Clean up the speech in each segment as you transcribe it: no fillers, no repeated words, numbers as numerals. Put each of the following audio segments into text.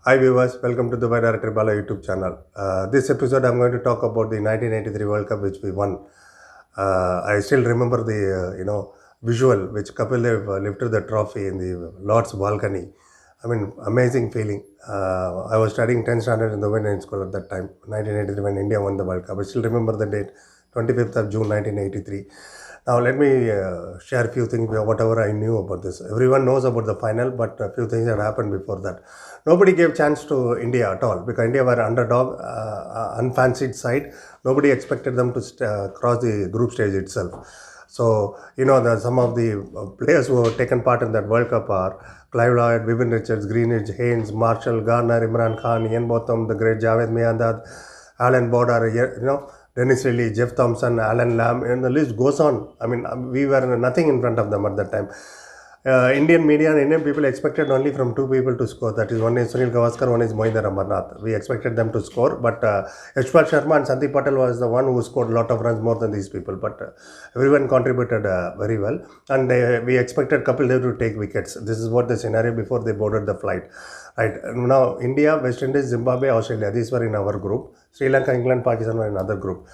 Hi viewers, welcome to the Dubai Director Bala YouTube channel. This episode I'm going to talk about the 1983 World Cup which we won. I still remember the visual which Kapil Dev lifted the trophy in the Lord's balcony. I mean, amazing feeling. I was studying 10th standard in the Indian school at that time, 1983 when India won the World Cup. I still remember the date, 25th of June 1983. Now let me share a few things, whatever I knew about this. Everyone knows about the final, but a few things had happened before that. Nobody gave chance to India at all because India were underdog, unfancied side. Nobody expected them to cross the group stage itself. So, some of the players who have taken part in that World Cup are Clive Lloyd, Vivian Richards, Greenidge, Haynes, Marshall, Garner, Imran Khan, Ian Botham, the great Javed Miandad, Alan Border, Dennis Riley, Jeff Thompson, Alan Lamb, and the list goes on. I mean, we were nothing in front of them at that time. Indian media and Indian people expected only from two people to score. That is, one is Sunil Gavaskar, one is Mohinder Amarnath. We expected them to score, but Yashpal Sharma and Sandeep Patel was the one who scored a lot of runs more than these people. But everyone contributed very well, and we expected Kapil Dev to take wickets. This is what the scenario before they boarded the flight. Right now, India, West Indies, Zimbabwe, Australia. These were in our group. Sri Lanka, England, Pakistan were in another group.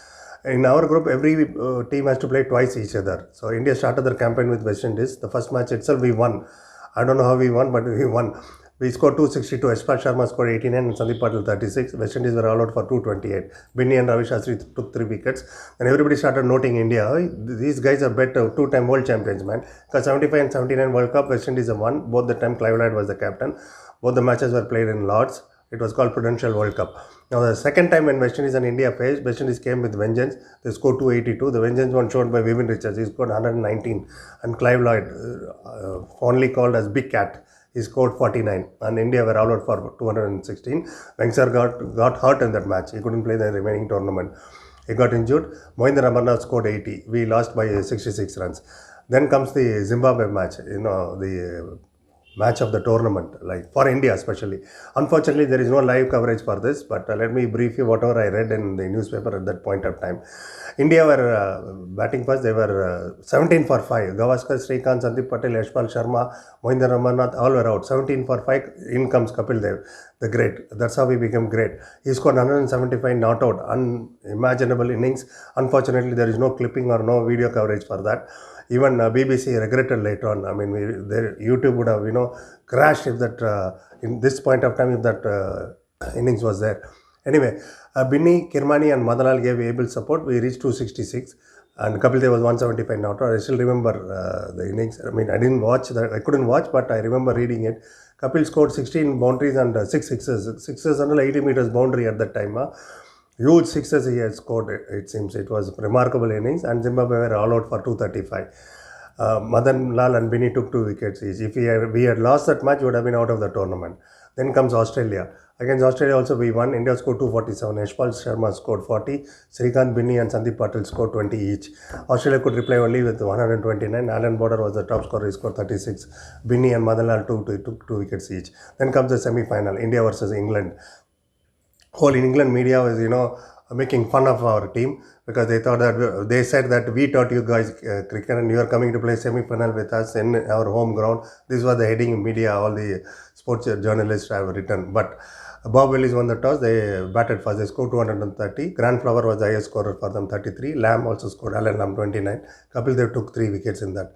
In our group, every team has to play twice each other. So India started their campaign with West Indies. The first match itself, we won. I don't know how we won, but we won. We scored 262. Yashpal Sharma scored 89 and Sandeep Patel 36. West Indies were all out for 228. Binny and Ravi Shastri took 3 wickets. And everybody started noting India. Oh, these guys are better, two-time world champions, man. Because 75 and 79 World Cup, West Indies have won. Both the time Clive Lloyd was the captain. Both the matches were played in Lords. It was called Prudential World Cup. Now, the second time when West Indies and India faced, West Indies came with vengeance. They scored 282. The vengeance was shown by Vivian Richards. He scored 119. And Clive Lloyd, fondly called as Big Cat, he scored 49. And India were all out for 216. Vengsar got hurt in that match. He couldn't play the remaining tournament. He got injured. Mohinder Amarnath scored 80. We lost by 66 runs. Then comes the Zimbabwe match. The match of the tournament, like for India especially. Unfortunately, there is no live coverage for this, but let me brief you whatever I read in the newspaper at that point of time. India were batting first. They were 17 for 5. Gavaskar, Srikanth, Sandeep Patel, Yashpal Sharma, Mohinder Amarnath, all were out. 17 for 5. In comes Kapil Dev, the great. That's how we became great. He scored 175 not out. Unimaginable innings. Unfortunately, there is no clipping or no video coverage for that. Even BBC regretted later on. I mean, their YouTube would have, crashed if that, in this point of time, if that innings was there. Anyway, Binny, Kirmani and Madanlal gave able support. We reached 266 and Kapil Dev was 175 not out. I still remember the innings. I mean, I didn't watch that. I couldn't watch, but I remember reading it. Kapil scored 16 boundaries and 6 sixes. Sixes under 80 meters boundary at that time. Huge sixes he had scored, it seems. It was remarkable innings, and Zimbabwe were all out for 235. Madan Lal and Binny took 2 wickets each. If we had lost that match, we would have been out of the tournament. Then comes Australia. Against Australia also we won. India scored 247. Yashpal Sharma scored 40. Srikanth, Binny and Sandeep Patel scored 20 each. Australia could reply only with 129. Alan Border was the top scorer. He scored 36. Binny and Madan Lal took 2 wickets each. Then comes the semi-final. India versus England. Whole England media was, making fun of our team because they said that we taught you guys cricket and you are coming to play semi-final with us in our home ground. This was the heading in media, all the sports journalists have written. But Bob Willis won the toss. They batted first. They scored 230. Grant Flower was the highest scorer for them, 33. Lamb also scored, Alan Lamb 29. Kapil Dev took 3 wickets in that.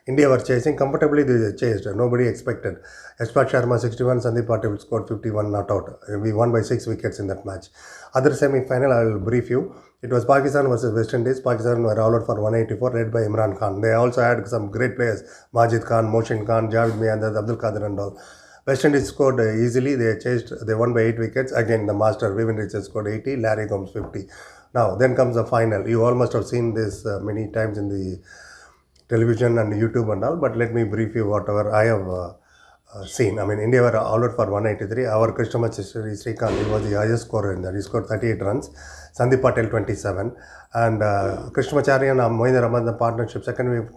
India were chasing comfortably. They chased. Nobody expected. Yashpal Sharma 61, Sandeep Patel scored 51 not out. We won by 6 wickets in that match. Other semi-final, I will brief you. It was Pakistan versus West Indies. Pakistan were all out for 184, led by Imran Khan. They also had some great players: Majid Khan, Mohsin Khan, Javed Miandad, Abdul Qadir and all. West Indies scored easily. They won by 8 wickets. Again, the master Vivian Richards scored 80. Larry Gomes 50. Now, then comes the final. You all must have seen this many times in the television and YouTube and all, but let me brief you whatever I have seen. I mean, India were all out for 183. Our Krishnamacharya Srikanth, he was the highest scorer in that. He scored 38 runs. Sandeep Patel 27. And Krishnamacharya and Mohinder Amarnath partnership, second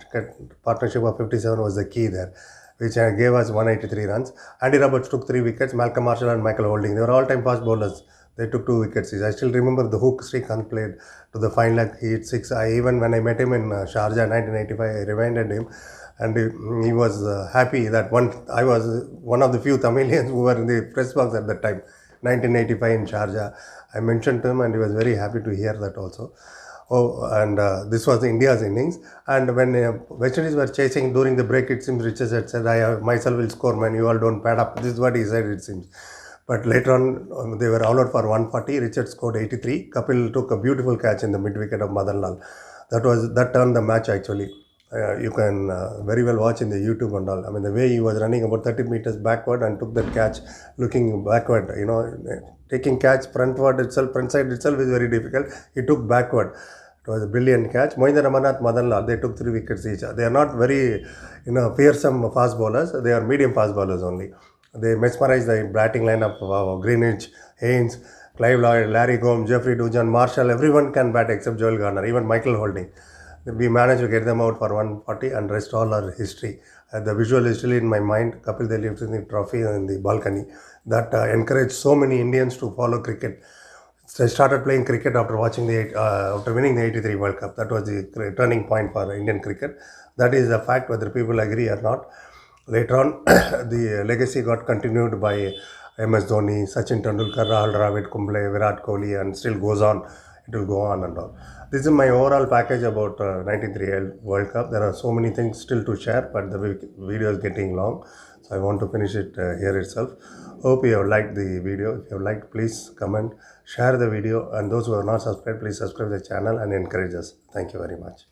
partnership of 57 was the key there, which gave us 183 runs. Andy Roberts took 3 wickets. Malcolm Marshall and Michael Holding, they were all-time fast bowlers. They took 2 wickets each. I still remember the hook Srikanth played to the fine leg. He hit 6. Even when I met him in Sharjah 1985, I reminded him. and he was happy that I was one of the few Tamilians who were in the press box at that time, 1985 in Sharjah. I mentioned to him, and he was very happy to hear that also. Oh, and this was India's innings. And when West Indies were chasing during the break, it seems Richards had said, "I myself will score, man. You all don't pad up." This is what he said, it seems. But later on, they were all out for 140. Richards scored 83. Kapil took a beautiful catch in the mid wicket of Madan Lal. That turned the match actually. You can very well watch in the YouTube and all. I mean, the way he was running about 30 meters backward and took that catch looking backward, taking catch front side itself is very difficult. He took backward. It was a brilliant catch. Mohinder Ramanathan, Madan Lal, they took 3 wickets each. They are not very, fearsome fast bowlers. They are medium fast bowlers only. They mesmerized the batting lineup of Greenwich, Haynes, Clive Lloyd, Larry Gomes, Jeffrey Dujan, Marshall. Everyone can bat except Joel Garner, even Michael Holding. We managed to get them out for 140, and rest all our history. The visual is still in my mind. Kapil Dev lifting the trophy in the balcony. That encouraged so many Indians to follow cricket. So I started playing cricket after after winning the '83 World Cup. That was the turning point for Indian cricket. That is a fact, whether people agree or not. Later on, the legacy got continued by MS Dhoni, Sachin Tendulkar, Rahul Dravid, Kumble, Virat Kohli, and still goes on. It will go on and on. This is my overall package about 1903 World Cup. There are so many things still to share, but the video is getting long, so I want to finish it here itself. Hope you have liked the video. If you have liked, please comment, share the video, and those who are not subscribed, please subscribe the channel and encourage us. Thank you very much.